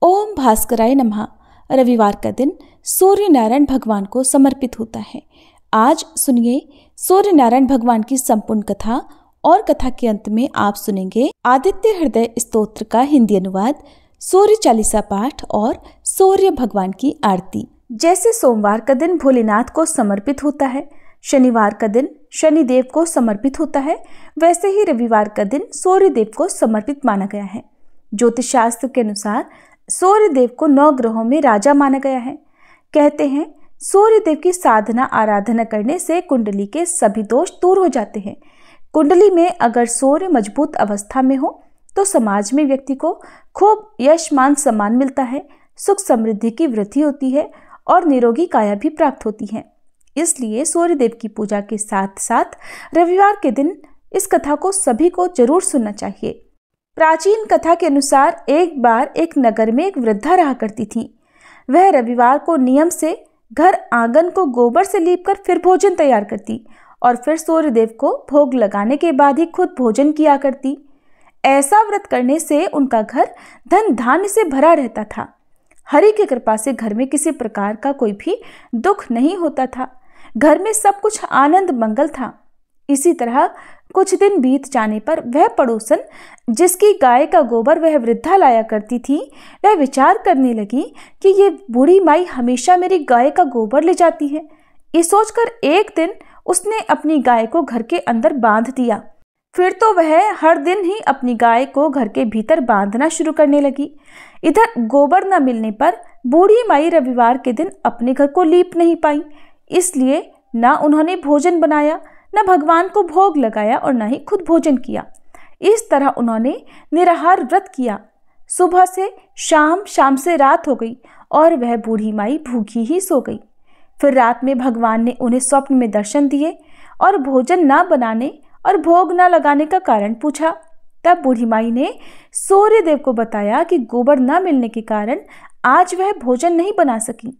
ओम भास्कराय नमः। रविवार का दिन सूर्य नारायण भगवान को समर्पित होता है। आज सुनिए सूर्य नारायण भगवान की संपूर्ण कथा और कथा के अंत में आप सुनेंगे आदित्य हृदय स्तोत्र का हिंदी अनुवाद, सूर्य चालीसा पाठ और सूर्य भगवान की आरती। जैसे सोमवार का दिन भोलेनाथ को समर्पित होता है, शनिवार का दिन शनिदेव को समर्पित होता है, वैसे ही रविवार का दिन सूर्य देव को समर्पित माना गया है। ज्योतिष शास्त्र के अनुसार सूर्य देव को 9 ग्रहों में राजा माना गया है। कहते हैं सूर्य देव की साधना आराधना करने से कुंडली के सभी दोष दूर हो जाते हैं। कुंडली में अगर सूर्य मजबूत अवस्था में हो तो समाज में व्यक्ति को खूब यश मान सम्मान मिलता है, सुख समृद्धि की वृद्धि होती है और निरोगी काया भी प्राप्त होती है। इसलिए सूर्य देव की पूजा के साथ साथ रविवार के दिन इस कथा को सभी को जरूर सुनना चाहिए। प्राचीन कथा के अनुसार एक बार एक नगर में एक वृद्धा रहा करती थी। वह रविवार को नियम से घर आंगन को गोबर से लीपकर फिर भोजन तैयार करती और फिर सूर्य देव को भोग लगाने के बाद ही खुद भोजन किया करती। ऐसा व्रत करने से उनका घर धन धान्य से भरा रहता था। हरि की कृपा से घर में किसी प्रकार का कोई भी दुख नहीं होता था। घर में सब कुछ आनंद मंगल था। इसी तरह कुछ दिन बीत जाने पर वह पड़ोसन जिसकी गाय का गोबर वह वृद्धा लाया करती थी, वह विचार करने लगी कि ये बूढ़ी माई हमेशा मेरी गाय का गोबर ले जाती है। ये सोचकर एक दिन उसने अपनी गाय को घर के अंदर बांध दिया। फिर तो वह हर दिन ही अपनी गाय को घर के भीतर बांधना शुरू करने लगी। इधर गोबर न मिलने पर बूढ़ी माई रविवार के दिन अपने घर को लीप नहीं पाई, इसलिए न उन्होंने भोजन बनाया, न भगवान को भोग लगाया और न ही खुद भोजन किया। इस तरह उन्होंने निराहार व्रत किया। सुबह से शाम, शाम से रात हो गई और वह बूढ़ी माई भूखी ही सो गई। फिर रात में भगवान ने उन्हें स्वप्न में दर्शन दिए और भोजन न बनाने और भोग न लगाने का कारण पूछा। तब बूढ़ी माई ने सूर्य देव को बताया कि गोबर न मिलने के कारण आज वह भोजन नहीं बना सकी।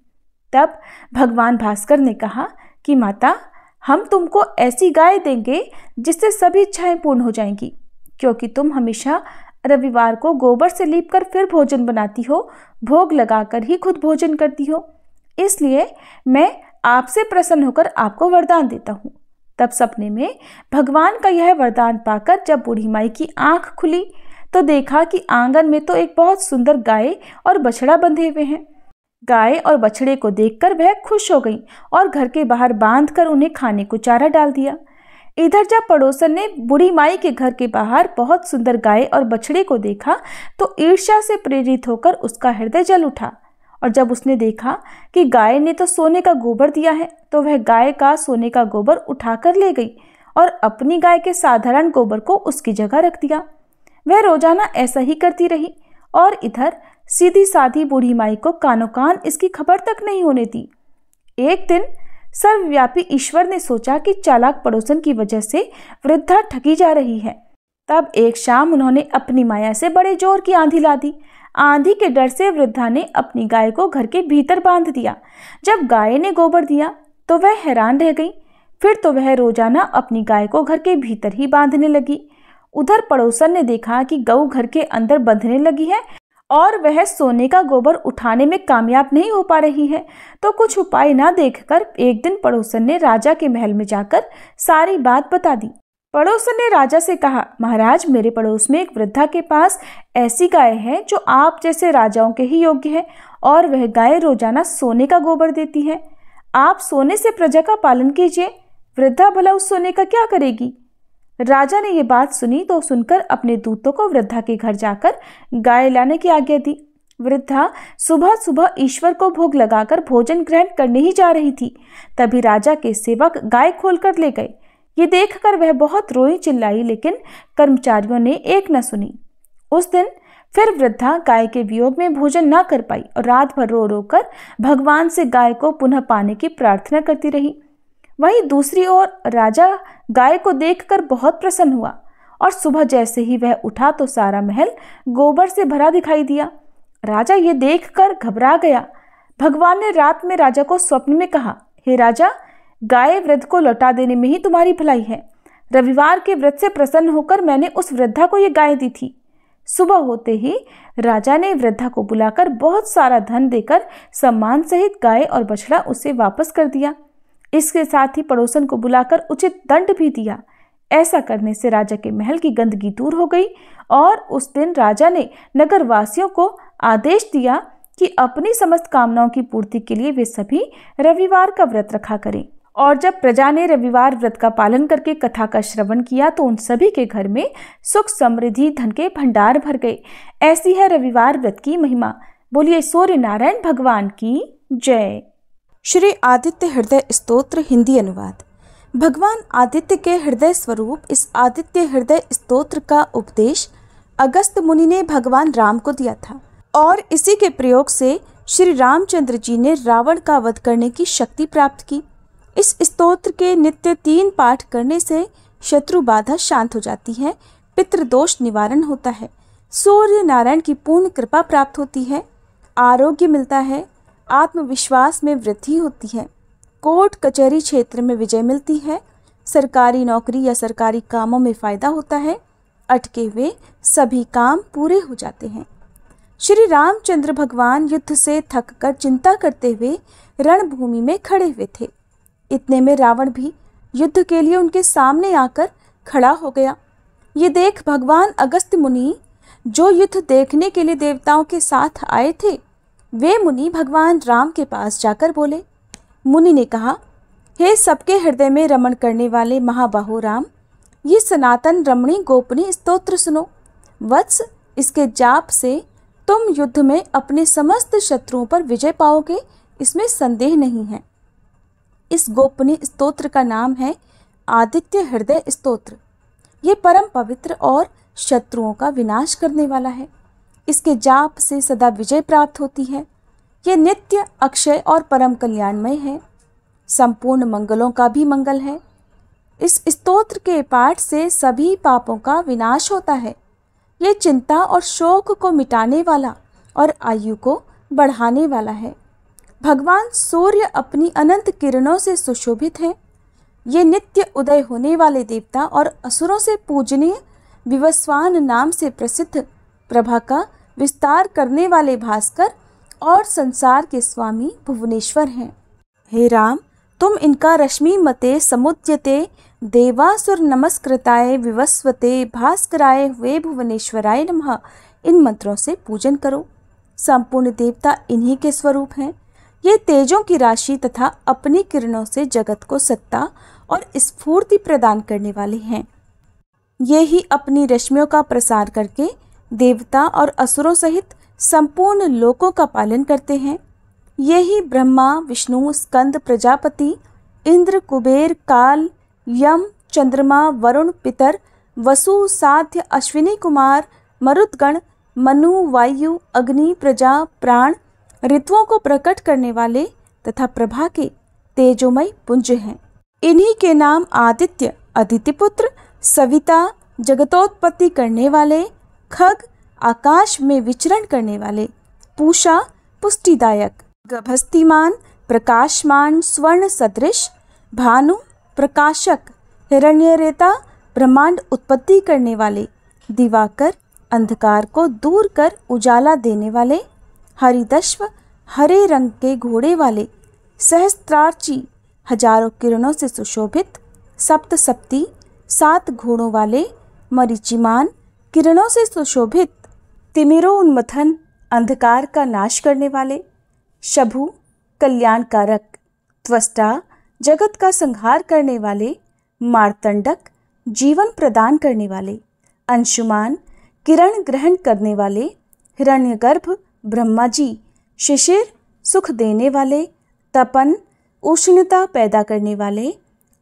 तब भगवान भास्कर ने कहा कि माता, हम तुमको ऐसी गाय देंगे जिससे सभी इच्छाएं पूर्ण हो जाएंगी, क्योंकि तुम हमेशा रविवार को गोबर से लीपकर फिर भोजन बनाती हो, भोग लगाकर ही खुद भोजन करती हो। इसलिए मैं आपसे प्रसन्न होकर आपको वरदान देता हूँ। तब सपने में भगवान का यह वरदान पाकर जब बूढ़ी माई की आंख खुली तो देखा कि आंगन में तो एक बहुत सुंदर गाय और बछड़ा बंधे हुए हैं। गाय और बछड़े को देखकर वह खुश हो गई और घर के बाहर बांधकर उन्हें खाने को चारा डाल दिया। इधर जब पड़ोसन ने बूढ़ी माई के घर के बाहर बहुत सुंदर गाय और बछड़े को देखा तो ईर्ष्या से प्रेरित होकर उसका हृदय जल उठा। और जब उसने देखा कि गाय ने तो सोने का गोबर दिया है तो वह गाय का सोने का गोबर उठाकर ले गई और अपनी गाय के साधारण गोबर को उसकी जगह रख दिया। वह रोजाना ऐसा ही करती रही और इधर सीधी साधी बूढ़ी माई को कानो कान इसकी खबर तक नहीं होने दी। एक दिन सर्वव्यापी ईश्वर ने सोचा कि चालाक पड़ोसन की वजह से वृद्धा ठगी जा रही है। तब एक शाम उन्होंने अपनी माया से बड़े जोर की आंधी ला दी। आंधी के डर से वृद्धा ने अपनी गाय को घर के भीतर बांध दिया। जब गाय ने गोबर दिया तो वह हैरान रह गई। फिर तो वह रोजाना अपनी गाय को घर के भीतर ही बांधने लगी। उधर पड़ोसन ने देखा कि गऊ घर के अंदर बंधने लगी है और वह सोने का गोबर उठाने में कामयाब नहीं हो पा रही है, तो कुछ उपाय ना देखकर एक दिन पड़ोसन ने राजा के महल में जाकर सारी बात बता दी। पड़ोसन ने राजा से कहा, महाराज, मेरे पड़ोस में एक वृद्धा के पास ऐसी गाय है जो आप जैसे राजाओं के ही योग्य है और वह गाय रोजाना सोने का गोबर देती है। आप सोने से प्रजा का पालन कीजिए, वृद्धा भला उस सोने का क्या करेगी। राजा ने ये बात सुनी तो सुनकर अपने दूतों को वृद्धा के घर जाकर गाय लाने की आज्ञा दी। वृद्धा सुबह सुबह ईश्वर को भोग लगाकर भोजन ग्रहण करने ही जा रही थी। तभी राजा के सेवक गाय खोलकर ले गए। ये देखकर वह बहुत रोई चिल्लाई, लेकिन कर्मचारियों ने एक न सुनी। उस दिन फिर वृद्धा गाय के वियोग में भोजन न कर पाई और रात भर रो रो कर भगवान से गाय को पुनः पाने की प्रार्थना करती रही। वहीं दूसरी ओर राजा गाय को देखकर बहुत प्रसन्न हुआ और सुबह जैसे ही वह उठा तो सारा महल गोबर से भरा दिखाई दिया। राजा ये देखकर घबरा गया। भगवान ने रात में राजा को स्वप्न में कहा, हे राजा, गाय वृद्ध को लौटा देने में ही तुम्हारी भलाई है। रविवार के व्रत से प्रसन्न होकर मैंने उस वृद्धा को ये गाय दी थी। सुबह होते ही राजा ने वृद्धा को बुलाकर बहुत सारा धन देकर सम्मान सहित गाय और बछड़ा उसे वापस कर दिया। इसके साथ ही पड़ोसन को बुलाकर उचित दंड भी दिया। ऐसा करने से राजा के महल की गंदगी दूर हो गई और उस दिन राजा ने नगरवासियों को आदेश दिया कि अपनी समस्त कामनाओं की पूर्ति के लिए वे सभी रविवार का व्रत रखा करें। और जब प्रजा ने रविवार व्रत का पालन करके कथा का श्रवण किया तो उन सभी के घर में सुख समृद्धि धन के भंडार भर गए। ऐसी है रविवार व्रत की महिमा। बोलिए सूर्य नारायण भगवान की जय। श्री आदित्य हृदय स्तोत्र हिंदी अनुवाद। भगवान आदित्य के हृदय स्वरूप इस आदित्य हृदय स्तोत्र का उपदेश अगस्त मुनि ने भगवान राम को दिया था और इसी के प्रयोग से श्री रामचंद्र जी ने रावण का वध करने की शक्ति प्राप्त की। इस स्तोत्र के नित्य 3 पाठ करने से शत्रु बाधा शांत हो जाती है, पितृदोष निवारण होता है, सूर्य नारायण की पूर्ण कृपा प्राप्त होती है, आरोग्य मिलता है, आत्मविश्वास में वृद्धि होती है, कोर्ट कचहरी क्षेत्र में विजय मिलती है, सरकारी नौकरी या सरकारी कामों में फायदा होता है, अटके हुए सभी काम पूरे हो जाते हैं। श्री रामचंद्र भगवान युद्ध से थककर चिंता करते हुए रणभूमि में खड़े हुए थे। इतने में रावण भी युद्ध के लिए उनके सामने आकर खड़ा हो गया। ये देख भगवान अगस्त्य मुनि, जो युद्ध देखने के लिए देवताओं के साथ आए थे, वे मुनि भगवान राम के पास जाकर बोले। मुनि ने कहा, हे सबके हृदय में रमण करने वाले महाबाहो राम, ये सनातन रमणी गोपनीय स्तोत्र सुनो। वत्स, इसके जाप से तुम युद्ध में अपने समस्त शत्रुओं पर विजय पाओगे, इसमें संदेह नहीं है। इस गोपनीय स्तोत्र का नाम है आदित्य हृदय स्तोत्र। ये परम पवित्र और शत्रुओं का विनाश करने वाला है। इसके जाप से सदा विजय प्राप्त होती है। ये नित्य अक्षय और परम कल्याणमय है। संपूर्ण मंगलों का भी मंगल है। इस स्तोत्र के पाठ से सभी पापों का विनाश होता है। ये चिंता और शोक को मिटाने वाला और आयु को बढ़ाने वाला है। भगवान सूर्य अपनी अनंत किरणों से सुशोभित हैं। ये नित्य उदय होने वाले देवता और असुरों से पूजनीय विवस्वान नाम से प्रसिद्ध प्रभा का विस्तार करने वाले भास्कर और संसार के स्वामी भुवनेश्वर हैं। हे राम, तुम इनका रश्मि मते समुद्यते देवासुर नमस्कृताय विवस्वते भास्कराय वे भुवनेश्वराय नमः, इन मंत्रों से पूजन करो। संपूर्ण देवता इन्हीं के स्वरूप हैं। ये तेजों की राशि तथा अपनी किरणों से जगत को सत्ता और स्फूर्ति प्रदान करने वाले हैं। ये ही अपनी रश्मियों का प्रसार करके देवता और असुरों सहित संपूर्ण लोकों का पालन करते हैं। ये ही ब्रह्मा, विष्णु, स्कंद, प्रजापति, इंद्र, कुबेर, काल, यम, चंद्रमा, वरुण, पितर, वसु, साध्य, अश्विनी कुमार, मरुदगण, मनु, वायु, अग्नि, प्रजा, प्राण, ऋतुओं को प्रकट करने वाले तथा प्रभा के तेजोमय पुंज हैं। इन्हीं के नाम आदित्य, अदितिपुत्र, सविता, जगतोत्पत्ति करने वाले, खग, आकाश में विचरण करने वाले, पूषा, पुष्टिदायक, गभस्तिमान, प्रकाशमान, स्वर्ण सदृश, भानु, प्रकाशक, हिरण्यरेता, ब्रह्मांड उत्पत्ति करने वाले, दिवाकर, अंधकार को दूर कर उजाला देने वाले, हरिदश्व, हरे रंग के घोड़े वाले, सहस्त्रार्ची, हजारों किरणों से सुशोभित, सप्तसप्ती, 7 घोड़ों वाले, मरीचिमान, किरणों से सुशोभित, तिमिरोन्मथन, अंधकार का नाश करने वाले, शभु, कल्याणकारक, त्वष्टा, जगत का संहार करने वाले, मार्तंडक, जीवन प्रदान करने वाले, अंशुमान, किरण ग्रहण करने वाले, हिरण्यगर्भ, ब्रह्मा जी, शिशिर, सुख देने वाले, तपन, उष्णता पैदा करने वाले,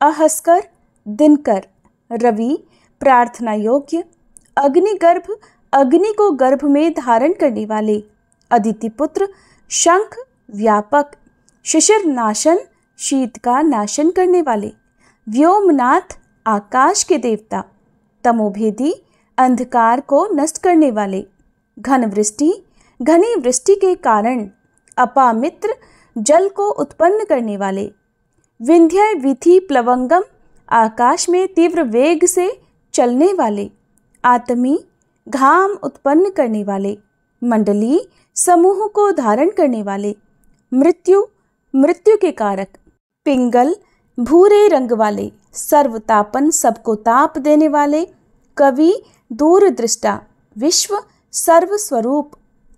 अहस्कर, दिनकर, रवि, प्रार्थना योग्य, अग्निगर्भ, अग्नि को गर्भ में धारण करने वाले, अदितिपुत्र, शंख, व्यापक, शिशिर नाशन, शीत का नाशन करने वाले, व्योमनाथ, आकाश के देवता, तमोभेदी, अंधकार को नष्ट करने वाले, घन वृष्टि, घनी वृष्टि के कारण अपामित्र, जल को उत्पन्न करने वाले, विंध्य विधि प्लवंगम, आकाश में तीव्र वेग से चलने वाले, आत्मी, घाम उत्पन्न करने वाले, मंडली समूह को धारण करने वाले, मृत्यु मृत्यु के कारक, पिंगल भूरे रंग वाले, सर्वतापन सबको ताप देने वाले, कवि दूरदृष्टा, विश्व सर्वस्वरूप,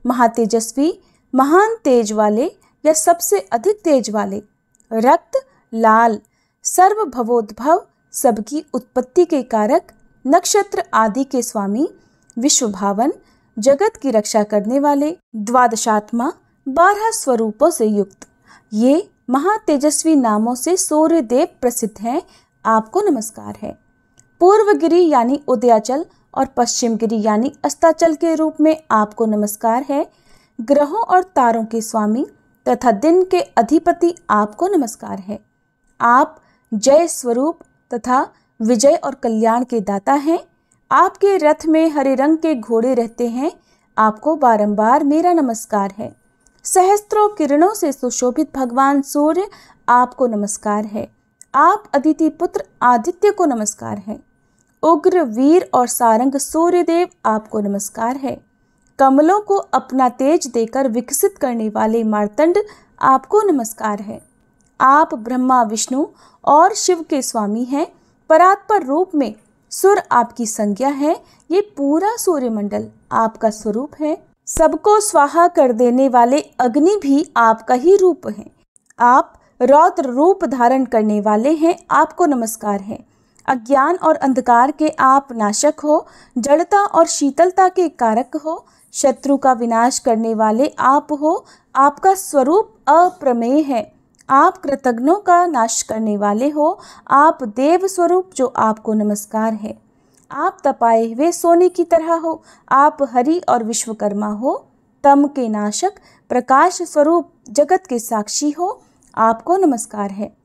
महातेजस्वी महान तेज वाले या सबसे अधिक तेज वाले, रक्त लाल, सर्वभवोद्भव सबकी उत्पत्ति के कारक, नक्षत्र आदि के स्वामी, विश्वभावन जगत की रक्षा करने वाले, द्वादशात्मा 12 स्वरूपों से युक्त, ये महातेजस्वी नामों से सूर्य देव प्रसिद्ध हैं। आपको नमस्कार है। पूर्व गिरि यानी उदयाचल और पश्चिम गिरि यानी अस्ताचल के रूप में आपको नमस्कार है। ग्रहों और तारों के स्वामी तथा दिन के अधिपति आपको नमस्कार है। आप जय स्वरूप तथा विजय और कल्याण के दाता हैं। आपके रथ में हरे रंग के घोड़े रहते हैं। आपको बारंबार मेरा नमस्कार है। सहस्त्रों किरणों से सुशोभित भगवान सूर्य आपको नमस्कार है। आप अदिति पुत्र आदित्य को नमस्कार है। उग्र वीर और सारंग सूर्यदेव आपको नमस्कार है। कमलों को अपना तेज देकर विकसित करने वाले मार्तंड आपको नमस्कार है। आप ब्रह्मा विष्णु और शिव के स्वामी हैं। परात्पर रूप में सुर आपकी संज्ञा है। ये पूरा सूर्यमंडल आपका स्वरूप है। सबको स्वाहा कर देने वाले अग्नि भी आपका ही रूप है। आप रौद्र रूप धारण करने वाले हैं। आपको नमस्कार है। अज्ञान और अंधकार के आप नाशक हो, जड़ता और शीतलता के कारक हो, शत्रु का विनाश करने वाले आप हो। आपका स्वरूप अप्रमेय है। आप कृतघ्नों का नाश करने वाले हो। आप देव स्वरूप जो आपको नमस्कार है। आप तपाए हुए सोने की तरह हो। आप हरि और विश्वकर्मा हो। तम के नाशक प्रकाश स्वरूप जगत के साक्षी हो। आपको नमस्कार है।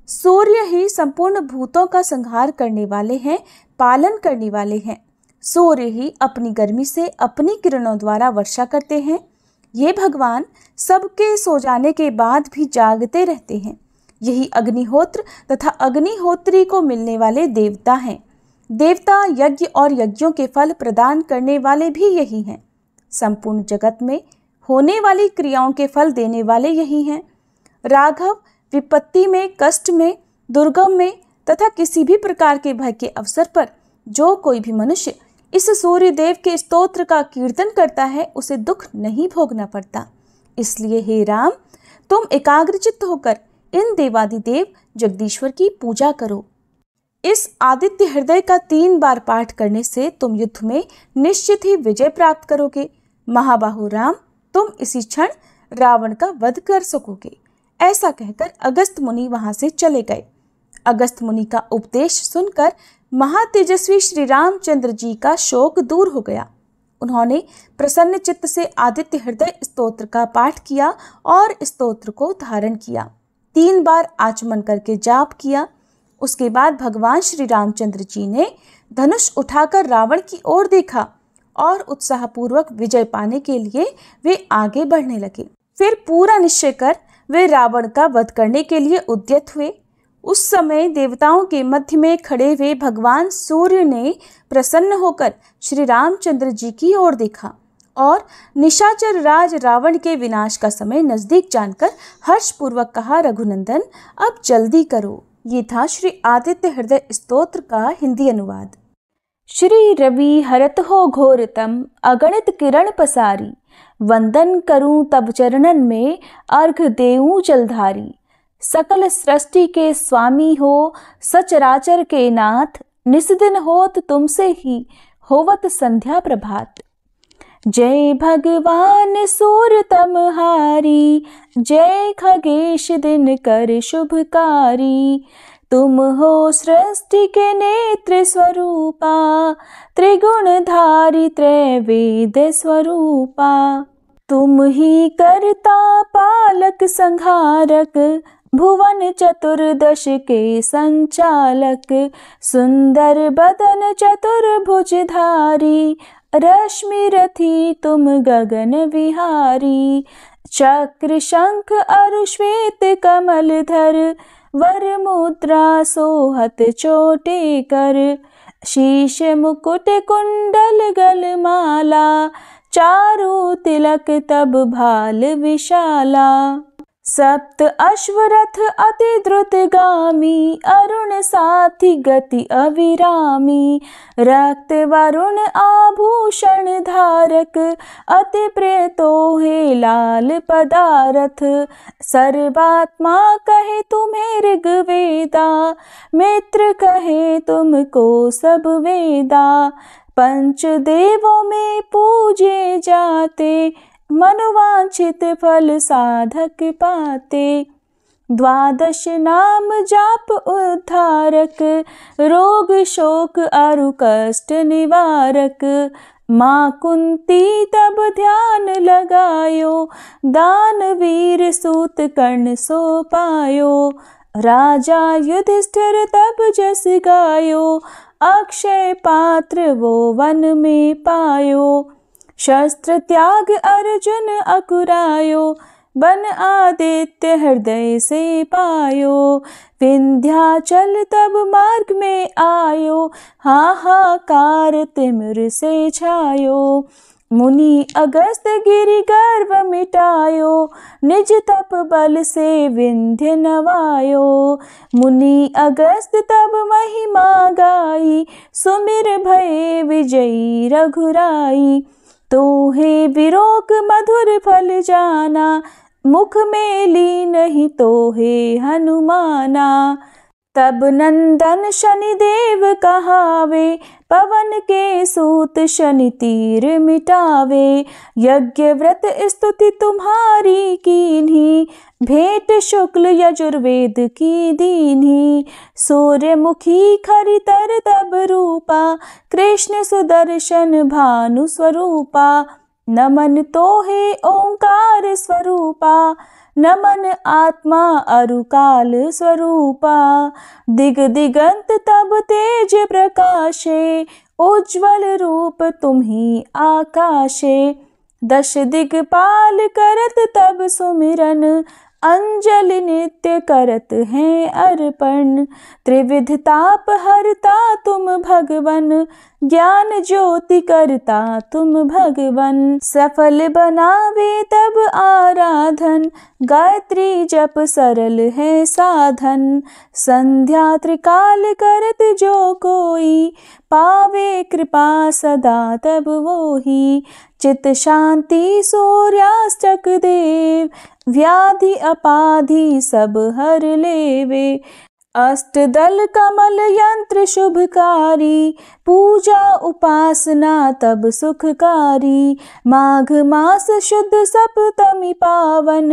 सूर्य ही संपूर्ण भूतों का संहार करने वाले हैं, पालन करने वाले हैं। सूर्य ही अपनी गर्मी से अपनी किरणों द्वारा वर्षा करते हैं। ये भगवान सबके सो जाने के बाद भी जागते रहते हैं। यही अग्निहोत्र तथा अग्निहोत्री को मिलने वाले देवता हैं। देवता यज्ञ और यज्ञों के फल प्रदान करने वाले भी यही हैं। संपूर्ण जगत में होने वाली क्रियाओं के फल देने वाले यही हैं। राघव विपत्ति में, कष्ट में, दुर्गम में तथा किसी भी प्रकार के भय के अवसर पर जो कोई भी मनुष्य इस सूर्य देव के स्तोत्र का कीर्तन करता है उसे दुख नहीं भोगना पड़ता। इसलिए हे राम, तुम एकाग्रचित्त होकर इन देवादिदेव जगदीश्वर की पूजा करो। इस आदित्य हृदय का 3 बार पाठ करने से तुम युद्ध में निश्चित ही विजय प्राप्त करोगे। महाबाहु राम, तुम इसी क्षण रावण का वध कर सकोगे। ऐसा कहकर अगस्त मुनि वहां से चले गए। अगस्त मुनि का उपदेश सुनकर महातेजस्वी श्री रामचंद्र जी का शोक दूर हो गया। उन्होंने प्रसन्न चित्त से आदित्य हृदय स्तोत्र का पाठ किया और स्तोत्र को धारण किया। 3 बार आचमन करके जाप किया। उसके बाद भगवान श्री रामचंद्र जी ने धनुष उठाकर रावण की ओर देखा और उत्साहपूर्वक विजय पाने के लिए वे आगे बढ़ने लगे। फिर पूरा निश्चय कर वे रावण का वध करने के लिए उद्यत हुए। उस समय देवताओं के मध्य में खड़े हुए भगवान सूर्य ने प्रसन्न होकर श्री रामचंद्र जी की ओर देखा और निशाचर राज रावण के विनाश का समय नजदीक जानकर हर्षपूर्वक कहा, रघुनंदन अब जल्दी करो। ये था श्री आदित्य हृदय स्तोत्र का हिंदी अनुवाद। श्री रवि हरत हो घोरतम अगणित किरण पसारी, वंदन करूं तब चरणन में अर्घ देऊं जलधारी। सकल सृष्टि के स्वामी हो सचराचर के नाथ, निस्दिन होत तुमसे ही होवत संध्या प्रभात। जय भगवान सूर्य तमहारी, जय खगेश दिन कर शुभकारी। तुम हो सृष्टि के नेत्र स्वरूपा, त्रिगुणधारी त्रैवेद स्वरूपा। तुम ही करता पालक संहारक, भुवन चतुर्दश के संचालक। सुंदर बदन चतुर्भुजधारी, रश्मि रथी तुम गगन विहारी। चक्र शंख अरु श्वेत कमल धर, वर मुद्रा सोहत चोटे कर। शीश मुकुट कुंडल गलमाला, चारु तिलक तब भाल विशाला। सप्त अश्वरथ अति द्रुतगामी, अरुण साथी गति अविरामी। रक्त वरुण आभूषण धारक, अति प्रिय तोहे लाल पदारथ। सर्वात्मा कहे तुम्हें ऋग्वेदा, मित्र कहे तुमको सब वेदा। पंच देवों में पूजे जाते, मनोवांछित फल साधक पाते। द्वादश नाम जाप उद्धारक, रोग शोक अरु कष्ट निवारक। माँ कुंती तब ध्यान लगायो, दानवीर सूत कर्ण सो पायो। राजा युधिष्ठिर तब जस गायो, अक्षय पात्र वो वन में पायो। शस्त्र त्याग अर्जुन अकुरायो, बन आदित्य हृदय से पायो। विंध्याचल तब मार्ग में आयो, हाहाकार तिमिर से छायो। मुनि अगस्त गिरि गर्व मिटायो, निज तप बल से विंध्य नवायो। मुनि अगस्त तब महिमा गाई, सुमिर भये विजयी रघुराई। तोहे विरोक मधुर फल जाना, मुख में ली नहीं तोहे हनुमाना। तब नंदन शनिदेव कहावे, पवन के सूत शनि तीर मिटावे। यज्ञ व्रत स्तुति तुम्हारी कीन्ही, भेंट शुक्ल यजुर्वेद की दीन्ही। सूर्यमुखी खरितर तब रूपा, कृष्ण सुदर्शन भानु स्वरूपा। नमन तोहे ओंकार स्वरूपा, नमन आत्मा अरुकाल स्वरूपा। दिग दिगंत तब तेज प्रकाशे, उज्ज्वल रूप तुम्ही आकाशे। दश दिगपाल करत तब सुमिरन, अंजलि नित्य करत हैं अर्पण। त्रिविध ताप हरता तुम भगवन, ज्ञान ज्योति करता तुम भगवन। सफल बनावे तब आराधन, गायत्री जप सरल है साधन। संध्या त्रिकाल करत जो कोई, पावे कृपा सदा तब वोही। चित शांति सूर्यास्तक देव, व्याधि अपाधि सब हर लेवे। अष्टदल कमल यंत्र शुभकारी, पूजा उपासना तब सुखकारी। माघ मास शुद्ध सप्तमी पावन,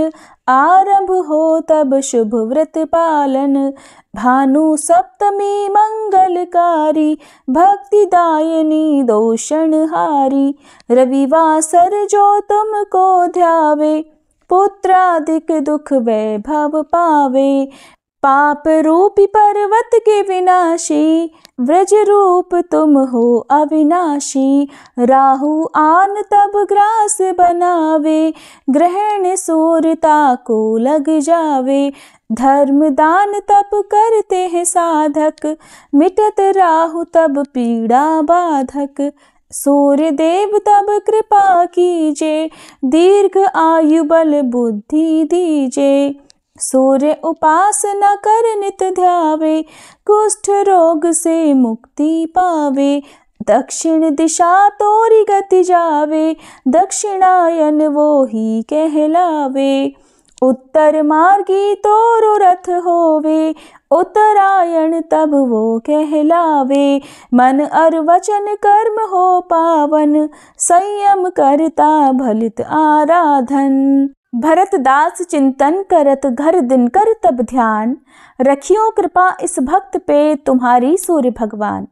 आरंभ हो तब शुभ व्रत पालन। भानु सप्तमी मंगलकारी, भक्तिदायिनी दोषणहारी। रविवासर जो तुमको ध्यावे, पुत्राधिक दुख वैभव पावे। पाप रूपी पर्वत के विनाशी, व्रज रूप तुम हो अविनाशी। राहु आन तब ग्रास बनावे, ग्रहण सूर्यता को लग जावे। धर्म दान तब करते हैं साधक, मिटत राहु तब पीड़ा बाधक। सूर्य देव तब कृपा कीजे, दीर्घ आयु बल बुद्धि दीजे। सूर्य उपासना कर नित ध्यावे, कुष्ठ रोग से मुक्ति पावे। दक्षिण दिशा तोरी गति जावे, दक्षिणायन वो ही कहलावे। उत्तर मार्गी तोरो रथ होवे, उत्तरायण तब वो कहलावे। मन और वचन कर्म हो पावन, संयम करता भलित आराधन। भरत दास चिंतन करत घर दिन कर तब ध्यान, रखियो कृपा इस भक्त पे तुम्हारी सूर्य भगवान।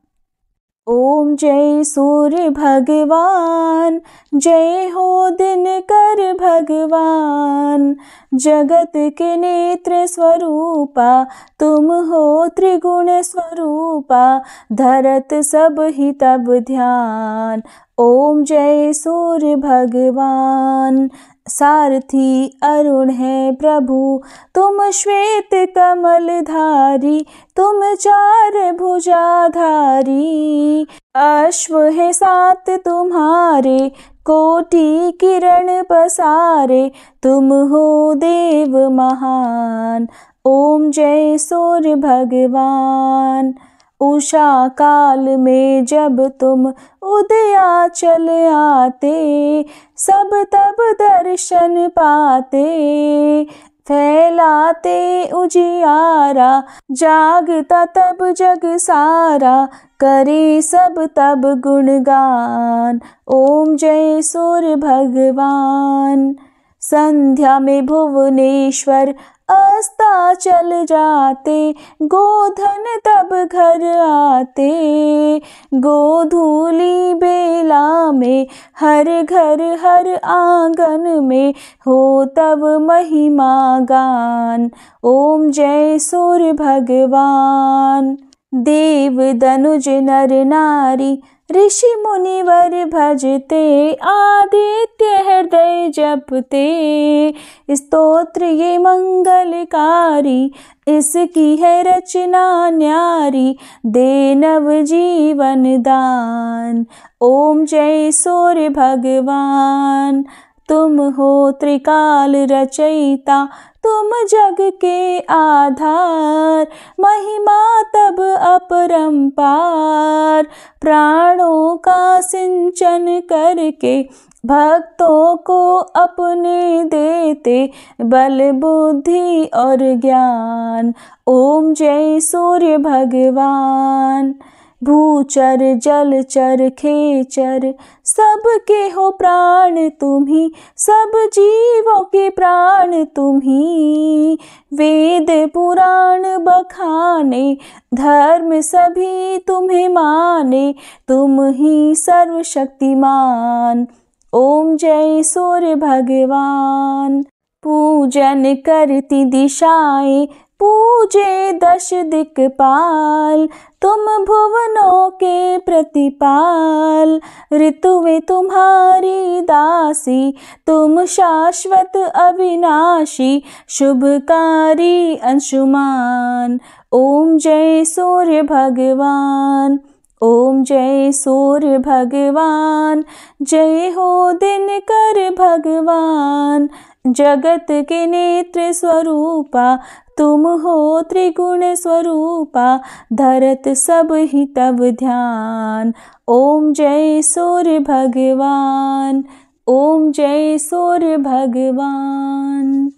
ओम जय सूर्य भगवान, जय हो दिनकर भगवान। जगत के नेत्र स्वरूपा, तुम हो त्रिगुण स्वरूपा। धरत सब ही तब ध्यान, ओम जय सूर्य भगवान। सारथी अरुण है प्रभु, तुम श्वेत कमलधारी, तुम चार भुजाधारी। अश्व है सात तुम्हारे, कोटि किरण पसारे, तुम हो देव महान। ओम जय सूर्य भगवान। उषा काल में जब तुम उदयाचल आते, सब तब दर्शन पाते। फैलाते उजियारा, जागता तब जग सारा, करे सब तब गुणगान। ओम जय सूर्य भगवान। संध्या में भुवनेश्वर अस्ताचल जाते, गोधन तब घर आते। गोधूली बेला में हर घर हर आंगन में, हो तब महिमा गान। ओम जय सूर्य भगवान। देव दनुज नर नारी, ऋषि मुनिवर भजते, आदित्य हृदय जपते। स्तोत्र ये मंगलकारी, इसकी है रचना न्यारी, दे नव जीवन दान। ओम जय सूर्य भगवान। तुम हो त्रिकाल रचयिता, तुम जग के आधार, महिमा तब अपरंपार। प्राणों का सिंचन करके, भक्तों को अपने देते, बल बुद्धि और ज्ञान। ओम जय सूर्य भगवान। भूचर जलचर खेचर, सबके हो प्राण तुम्ही, सब जीवों के प्राण तुम्ही। वेद पुराण बखाने, धर्म सभी तुम्हें माने, तुम ही सर्वशक्तिमान। ओम जय सूर्य भगवान। पूजन करती दिशाएं, पूजे दश दिक्पाल, तुम भुवनों के प्रतिपाल। ऋतुएं तुम्हारी दासी, तुम शाश्वत अविनाशी, शुभकारी अंशुमान। ओम जय सूर्य भगवान। ओम जय सूर्य भगवान। जय हो दिनकर भगवान। जगत के नेत्र स्वरूपा, तुम हो त्रिगुण स्वरूपा, धरत सब ही तब ध्यान। ओम जय सूर्य भगवान। ओम जय सूर्य भगवान।